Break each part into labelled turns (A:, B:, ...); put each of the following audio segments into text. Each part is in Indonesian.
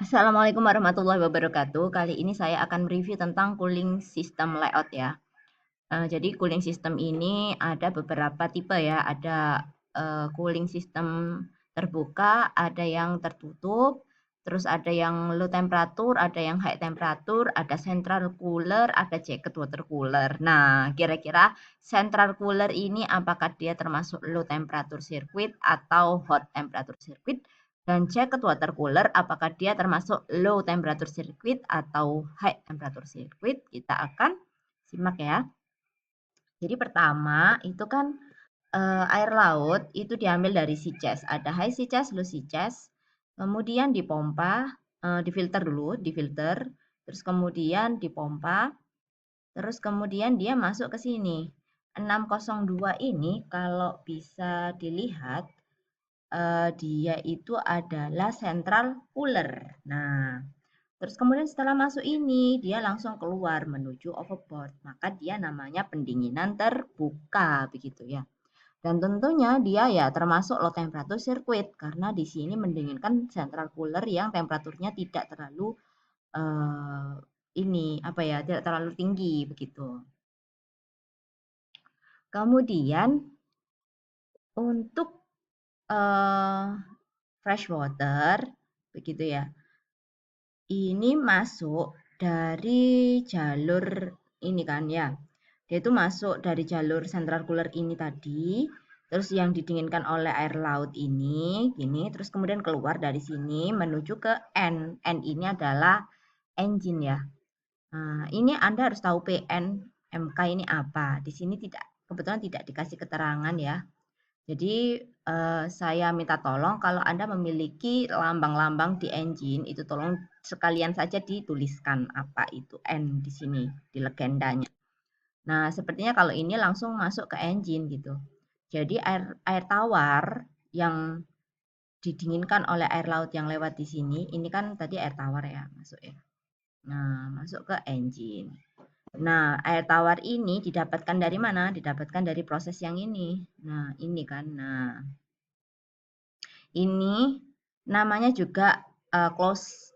A: Assalamualaikum warahmatullahi wabarakatuh. Kali ini saya akan mereview tentang cooling system layout ya. Jadi cooling system ini ada beberapa tipe ya. Ada cooling system terbuka, ada yang tertutup, terus ada yang low temperature, ada yang high temperature, ada central cooler, ada jacket water cooler. Nah, kira-kira central cooler ini apakah dia termasuk low temperature circuit atau hot temperature circuit? Dan jacket water cooler apakah dia termasuk low temperature circuit atau high temperature circuit? Kita akan simak ya. Jadi pertama itu kan air laut itu diambil dari sea chest. Ada high sea chest, low sea chest. Kemudian dipompa, difilter dulu, difilter. Terus kemudian dipompa. Terus kemudian dia masuk ke sini. 602 ini kalau bisa dilihat dia itu adalah central cooler. Nah, terus kemudian setelah masuk ini, dia langsung keluar menuju overboard. Maka dia namanya pendinginan terbuka, begitu ya. Dan tentunya dia ya termasuk low temperature circuit karena di sini mendinginkan central cooler yang temperaturnya tidak terlalu ini apa ya, tidak terlalu tinggi begitu. Kemudian untuk uh, fresh water begitu ya. Ini masuk dari jalur ini kan ya. Dia itu masuk dari jalur central cooler ini tadi, terus yang didinginkan oleh air laut ini, gini, terus kemudian keluar dari sini menuju ke N. N ini adalah engine ya. Nah, ini Anda harus tahu PN MK ini apa. Di sini kebetulan tidak dikasih keterangan ya. Jadi saya minta tolong kalau Anda memiliki lambang-lambang di engine itu tolong sekalian saja dituliskan apa itu N di sini di legendanya. Nah, sepertinya kalau ini langsung masuk ke engine gitu. Jadi air air tawar yang didinginkan oleh air laut yang lewat di sini, ini kan tadi air tawar ya masuk ya. Nah, masuk ke engine. Nah, air tawar ini didapatkan dari mana? Didapatkan dari proses yang ini. Nah, ini kan. Nah, ini namanya juga close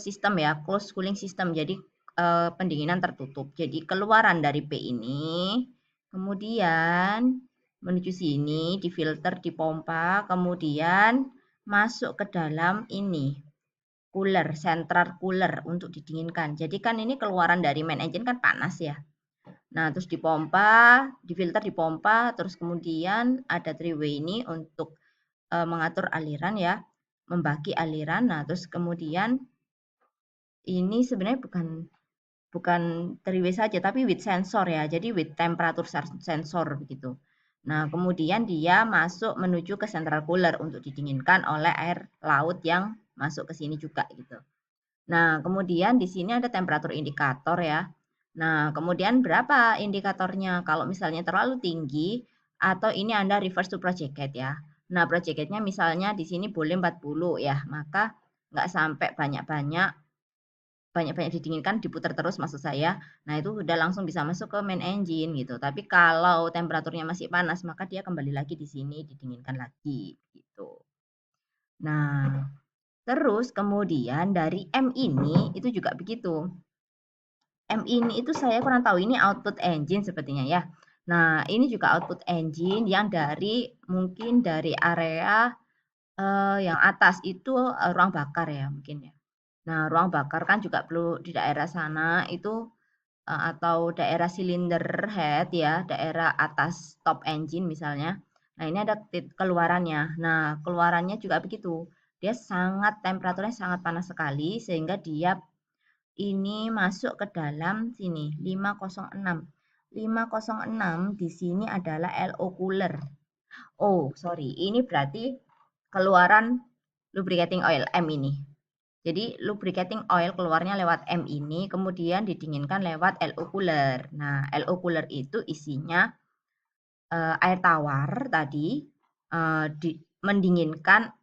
A: system ya, close cooling system. Jadi pendinginan tertutup. Jadi keluaran dari P ini, kemudian menuju sini, difilter, dipompa, kemudian masuk ke dalam ini cooler, central cooler untuk didinginkan. Jadi kan ini keluaran dari main engine kan panas ya. Nah, terus dipompa, difilter, dipompa, terus kemudian ada three way ini untuk mengatur aliran ya, membagi aliran. Nah, terus kemudian ini sebenarnya bukan three way saja, tapi with sensor ya. Jadi with temperature sensor begitu. Nah, kemudian dia masuk menuju ke central cooler untuk didinginkan oleh air laut yang masuk ke sini juga gitu. Nah, kemudian di sini ada temperatur indikator ya. Nah, kemudian berapa indikatornya? Kalau misalnya terlalu tinggi atau ini Anda reverse to project gate ya. Nah, project gate-nya misalnya di sini boleh 40 ya, maka nggak sampai banyak-banyak didinginkan, diputar terus maksud saya. Nah, itu udah langsung bisa masuk ke main engine gitu. Tapi kalau temperaturnya masih panas, maka dia kembali lagi di sini didinginkan lagi gitu. Nah, terus kemudian dari M ini itu juga begitu. M ini itu saya kurang tahu, ini output engine sepertinya ya. Nah, ini juga output engine yang dari mungkin dari area yang atas itu ruang bakar ya mungkin ya. Nah, ruang bakar kan juga perlu di daerah sana itu atau daerah cylinder head ya, daerah atas top engine misalnya. Nah, ini ada keluarannya. Nah, keluarannya juga begitu. Dia temperaturnya sangat panas sekali sehingga dia ini masuk ke dalam sini 506. 506 di sini adalah LO cooler. Oh, sorry. Ini berarti keluaran lubricating oil M ini. Jadi lubricating oil keluarnya lewat M ini, kemudian didinginkan lewat LO cooler. Nah, LO cooler itu isinya air tawar tadi mendinginkan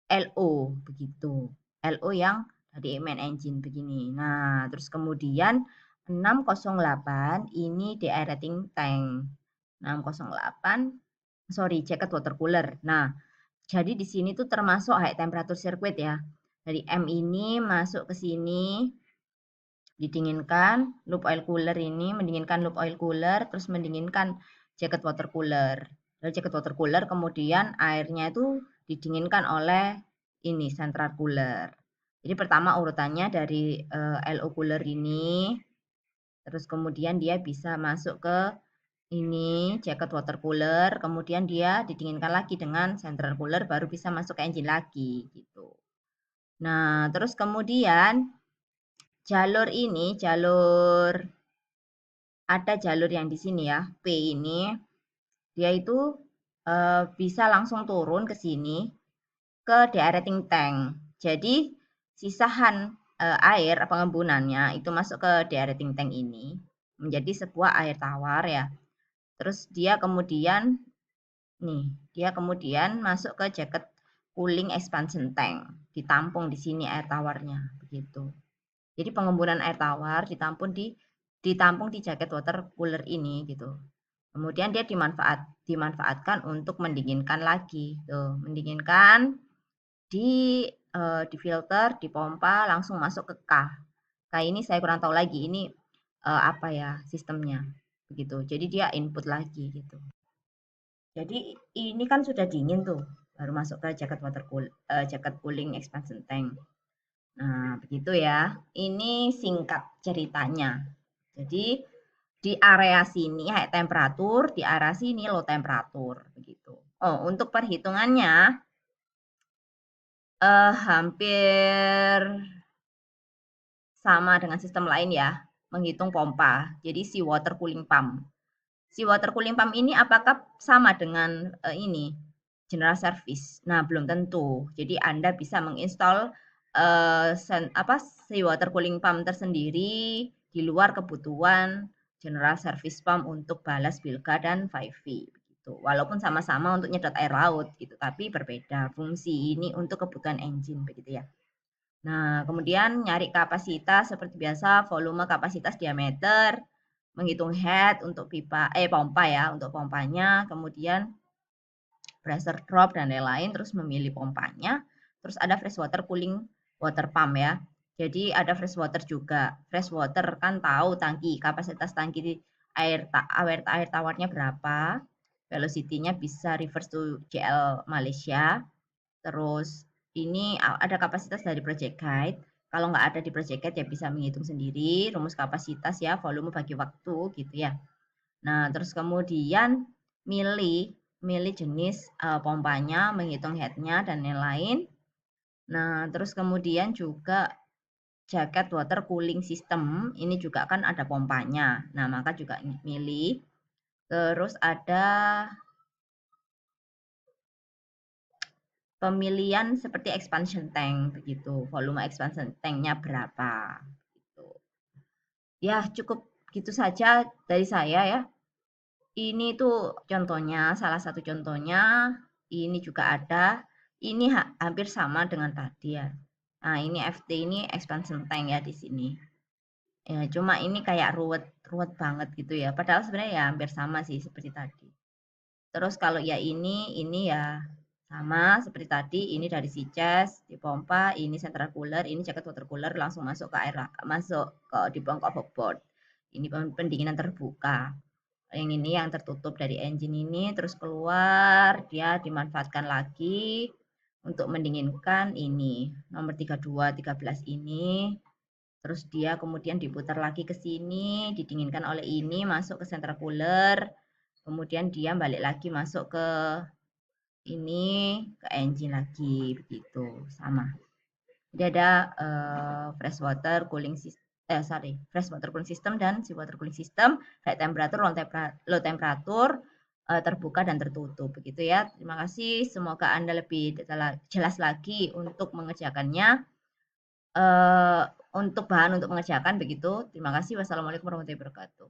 A: LO begitu. LO yang tadi main engine begini. Nah, terus kemudian 608 ini deaerating tank. 608 sorry, jacket water cooler. Nah, jadi di sini tuh termasuk high temperature circuit ya. Dari M ini masuk ke sini, didinginkan, loop oil cooler ini mendinginkan loop oil cooler, terus mendinginkan jacket water cooler. Dari jacket water cooler kemudian airnya itu didinginkan oleh ini central cooler. Jadi pertama urutannya dari LO cooler ini, terus kemudian dia bisa masuk ke ini jacket water cooler, kemudian dia didinginkan lagi dengan central cooler, baru bisa masuk ke engine lagi gitu. Nah, terus kemudian jalur ini, ada jalur yang di sini ya, P ini, dia itu bisa langsung turun ke sini ke deaerating tank. Jadi sisahan air pengembunannya itu masuk ke deaerating tank ini menjadi sebuah air tawar ya. Terus dia kemudian masuk ke jacket cooling expansion tank, ditampung di sini air tawarnya begitu. Jadi pengembunan air tawar ditampung di jacket water cooler ini gitu. Kemudian dia dimanfaatkan untuk mendinginkan lagi, tuh, mendinginkan di filter, dipompa langsung masuk ke K. K ini saya kurang tahu lagi ini apa ya sistemnya begitu. Jadi dia input lagi gitu. Jadi ini kan sudah dingin tuh, baru masuk ke jacket cooling expansion tank. Nah, begitu ya. Ini singkat ceritanya. Jadi di area sini high temperatur, di area sini low temperatur begitu. Oh, untuk perhitungannya hampir sama dengan sistem lain ya, menghitung pompa. Jadi si water cooling pump. Si water cooling pump ini apakah sama dengan ini general service? Nah, belum tentu. Jadi Anda bisa menginstal si water cooling pump tersendiri di luar kebutuhan general service pump untuk balas Bilga dan 5V begitu. Walaupun sama-sama untuk nyedot air laut gitu, tapi berbeda fungsi ini untuk kebutuhan engine begitu ya. Nah, kemudian nyari kapasitas seperti biasa, volume, kapasitas, diameter, menghitung head untuk pompa ya, untuk pompanya, kemudian pressure drop dan lain-lain, terus memilih pompanya, terus ada freshwater cooling water pump ya. Jadi ada freshwater juga. Freshwater kan tahu tangki, kapasitas tangki air tawarnya berapa, velocity-nya bisa reverse to JL Malaysia. Terus ini ada kapasitas dari project guide. Kalau nggak ada di project guide ya bisa menghitung sendiri rumus kapasitas ya, volume bagi waktu gitu ya. Nah, terus kemudian milih jenis pompanya, menghitung headnya dan lain-lain. Nah, terus kemudian juga jacket water cooling system, ini juga kan ada pompanya. Nah, maka juga milih. Terus ada pemilihan seperti expansion tank begitu, volume expansion tanknya berapa gitu. Ya cukup gitu saja dari saya ya. Ini tuh contohnya, salah satu contohnya. Ini juga ada. Ini hampir sama dengan tadi ya. Nah ini FT ini expansion tank ya di sini. Ya cuma ini kayak ruwet banget gitu ya. Padahal sebenarnya ya hampir sama sih seperti tadi. Terus kalau ya ini ya sama seperti tadi, ini dari si chest, dipompa, ini central cooler, ini jacket water cooler langsung masuk ke masuk ke di bongkok hotpot. Ini pendinginan terbuka. Yang ini yang tertutup dari engine ini terus keluar, dia dimanfaatkan lagi untuk mendinginkan ini nomor 32, 13 ini. Terus dia kemudian diputar lagi ke sini, didinginkan oleh ini, masuk ke central cooler. Kemudian dia balik lagi masuk ke ini, ke engine lagi begitu, sama. Jadi ada freshwater cooling system dan seawater cooling system, high temperature, low temperature, terbuka dan tertutup begitu ya. Terima kasih, semoga Anda lebih jelas lagi untuk mengerjakannya. Untuk bahan untuk mengerjakan begitu. Terima kasih. Wassalamualaikum warahmatullahi wabarakatuh.